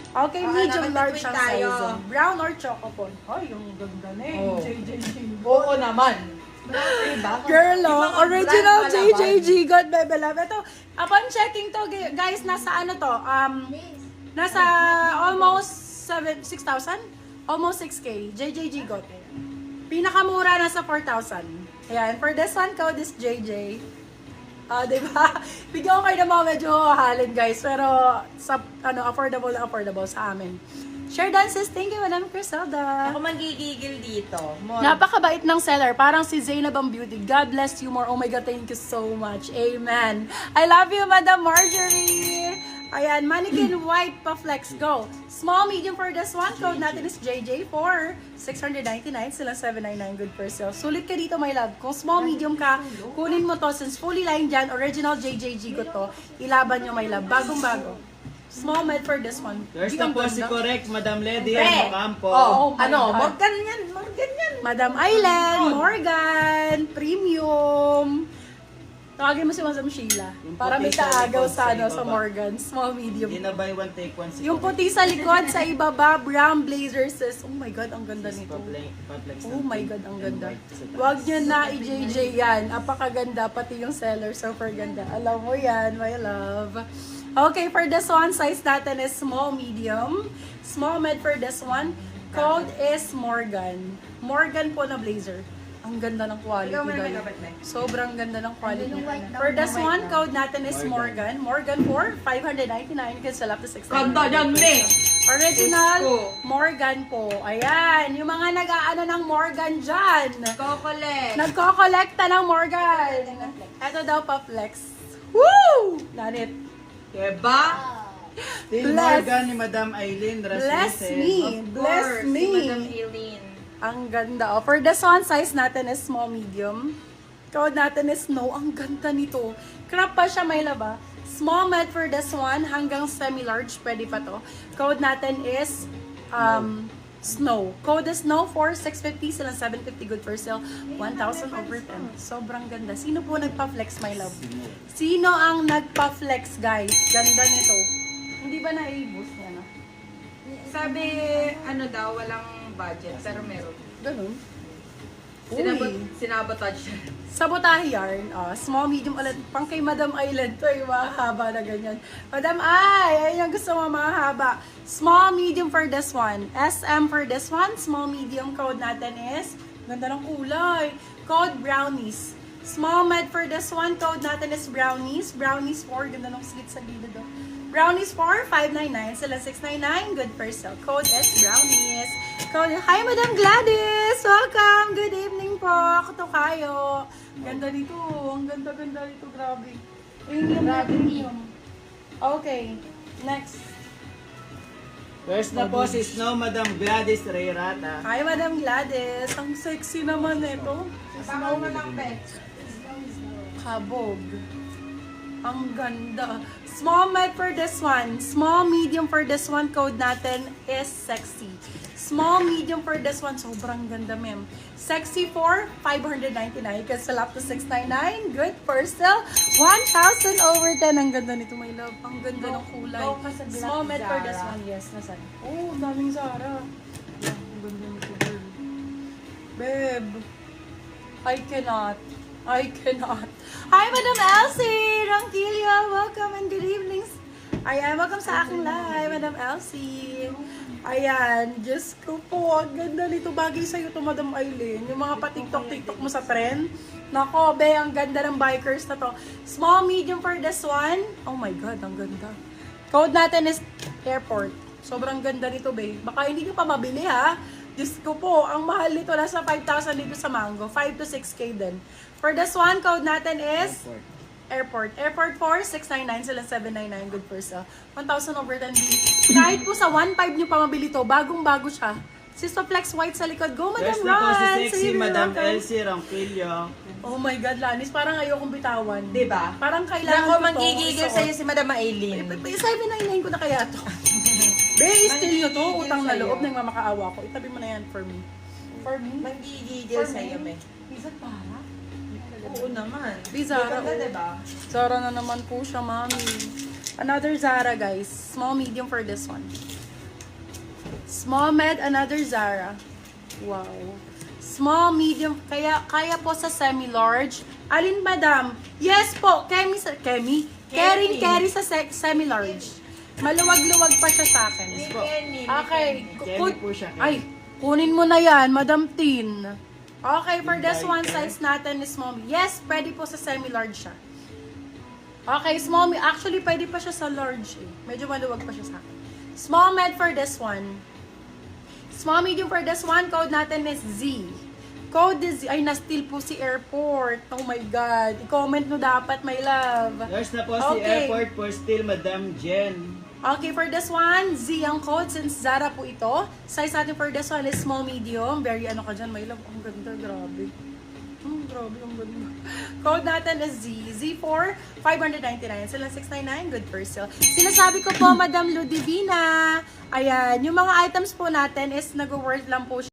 Okay, medium naman, large tutuloy ang tayo. size. Brown or chocolate? Ay, yung ganda na eh. Oh. JJG. Oo naman. Diba? Girl, Yung oh, mga original brand palaban. JJG. God, bebe love. Ito, upon checking to, guys, nasa ano to? Nasa almost 6,000? Almost 6K. JJG God. Pinakamura nasa 4,000. Ayan, for this one code is JJ. Diba? Bigyan ko kayo ng mga medyo halin, guys. Pero, sa, affordable na affordable sa amin. Share dances. Thank you, Madam Criselda. Ako magigigil dito. Napakabait ng seller. Parang si Zainab ang beauty. God bless you more. Oh my God, thank you so much. Amen. I love you, Madam Marjorie. Ayan, mannequin white pa flex. Go. Small, medium for this one. Code natin is JJ for 699. Sila 799. Good for sale. Sulit ka dito, my love. Kung small, medium ka, kunin mo to. Since fully line dyan, original JJG ko to. Ilaban nyo, my love. Bagong-bago. Small med for this one. There's Di na ang po si ganda. Correct, Madam Lady Pre. and Ocampo. Oh my God. Morgan yan. Madam Island, Morgan, Premium. Tawagin mo si Madam Sheila. Yung Para may puti sa kaagaw likod sa, sa sa ibaba. Morgan. Small, medium. Hindi na buy one take one si Yung Correct. puti sa likod, sa ibaba, brown blazer sis. Oh my God, ang ganda nito. Oh my God, ang ganda. Huwag nyo na i-JJ yan. Apakaganda, pati yung seller, super ganda. Alam mo yan, my love. Okay, for this one, size natin is small, medium. Small med for this one. Code is Morgan. Morgan po na blazer. Ang ganda ng quality, Ikaw mo na may guys. dapat na. Sobrang ganda ng quality. For this one, code natin is Morgan. Morgan for 599. Can sell up to 699. Ganda yan, me. Original Diyos ko. Morgan po. Ayan. Yung mga nag-aano ng Morgan dyan. Kokole. Nagko-collecta ng Morgan. Ito daw pa flex. Woo! Lanit. Diba? Team Bless. Morgan ni Madam Aileen Bless Rasmussen. me. Of Bless course, me. Si Madam Eileen. Ang ganda. Oh, for this one, size natin is small, medium. Code natin is no. Ang ganda nito. Crop pa siya, may laba. Small med for this one, hanggang semi-large. Pwede pa to. Code natin is snow. Code is snow for 650. Silang 750. Good for sale. 1,000 over 10. Sobrang ganda. Sino po nagpa-flex, my love? Sino ang nagpa-flex, guys? Ganda nito. Hindi ba na-i-boost niya, no? Sabi, ano daw, walang budget, pero meron. Ganun. Sinabotage siya. Sabotahe yarn. Small, medium ulit. Pang kay Madam Island to, yung mahaba na ganyan. Madam Ay, ayun yung gusto mo mahaba. Small, medium for this one. SM for this one. Small, medium. Code natin is, ganda ng kulay. Code brownies. Small med for this one. Code natin is brownies. Brownies 4. Ganda ng slit sa gilid do. Brownies 4, 599. Sila 699. Good for sale. Code is brownies. Code, hi Madam Gladys! Welcome! Good evening po! Ako to kayo. Ganda nito. Ang ganda-ganda nito. Grabe. Premium. Okay. Next. First na po si Snow, Madam Gladys Rayrata. Hi Madam Gladys. Ang sexy naman nito. Samaw mo lang, Pet. Kabog. Ang ganda. Small med for this one. Small, medium for this one. Code natin is sexy. Small, medium for this one. Sobrang ganda, ma'am. Sexy for 599. Kasi up to 699. Good for sale. 1,000 over 10. Ang ganda nito, my love. Ang ganda ng kulay. Go ka sa black Small med for Zara. this one. Yes, nasan? Oh, daming Zara. Yan, ang ganda nito, girl. Babe. I cannot. Hi, Madam Elsie! Rangkilia, welcome and good evening. Ayan, welcome sa aking live, Madam Elsie. Ayan, Diyos ko po, ang ganda nito. Bagay sa'yo to, Madam Aileen. Yung mga pa-tiktok-tiktok mo sa trend. Nako, be, ang ganda ng bikers na to. Small, medium for this one. Oh my God, ang ganda. Code natin is airport. Sobrang ganda nito, be. Baka hindi nyo pa mabili, ha? Diyos ko po, ang mahal nito. Nasa 5,000 dito sa Mango. 5 to 6K din. For this one, code natin is Airport. Airport 4, 699 sila 799. Good for sale. 1,000 over 10 din. Kahit po sa 1.5 nyo pa mabili to, bagong-bago siya. Sistoplex white sa likod. Go, Madam First na po si Ron! Sexy, Sige, Madam welcome. Elsie Ronquillo. Oh my God, Lanis. Parang ayokong bitawan. Diba? Parang kailangan Nako, ko to. magigigil isuot. sa'yo si Madam Aileen. 799 ko na kaya to. Be, still nyo to. Utang na loob ng mamakaawa ko. Itabi mo na yan for me. For me? Magigigil For sa'yo, me? me. Is it para? Oo naman. Di Zara, Ganda, oh. diba? Zara na naman po siya, mami. Another Zara, guys. Small, medium for this one. Small med, another Zara. Wow. Small, medium, kaya po sa semi-large. Alin, madam? Yes po, Kemi. Carry sa semi-large. Maluwag-luwag pa siya sa akin. Okay. Kenny po siya, Kenny. Ay, kunin mo na yan, Madam Tin. Okay, for this one, size natin is small. Yes, pwede po sa semi-large siya. Okay, small, actually, pwede pa siya sa large eh. Medyo maluwag pa siya sa akin. Small med for this one. Small medium for this one, code natin is Z. Code is Z. Ay, na-steal po si airport. Oh my God. I-comment mo dapat, my love. Yours na po si Airport for still, Madam Jen. Okay, for this one, Z ang code since Zara po ito. Size natin for this one is small medium. Very ano ka dyan, my love. Ang ganda, grabe. Grabe, ang ganda. Code natin is Z. Z4, 599. Sila 699, good for sale. Sinasabi ko po, Madam Ludivina. Ayan, yung mga items po natin is nag-worth lang po siya.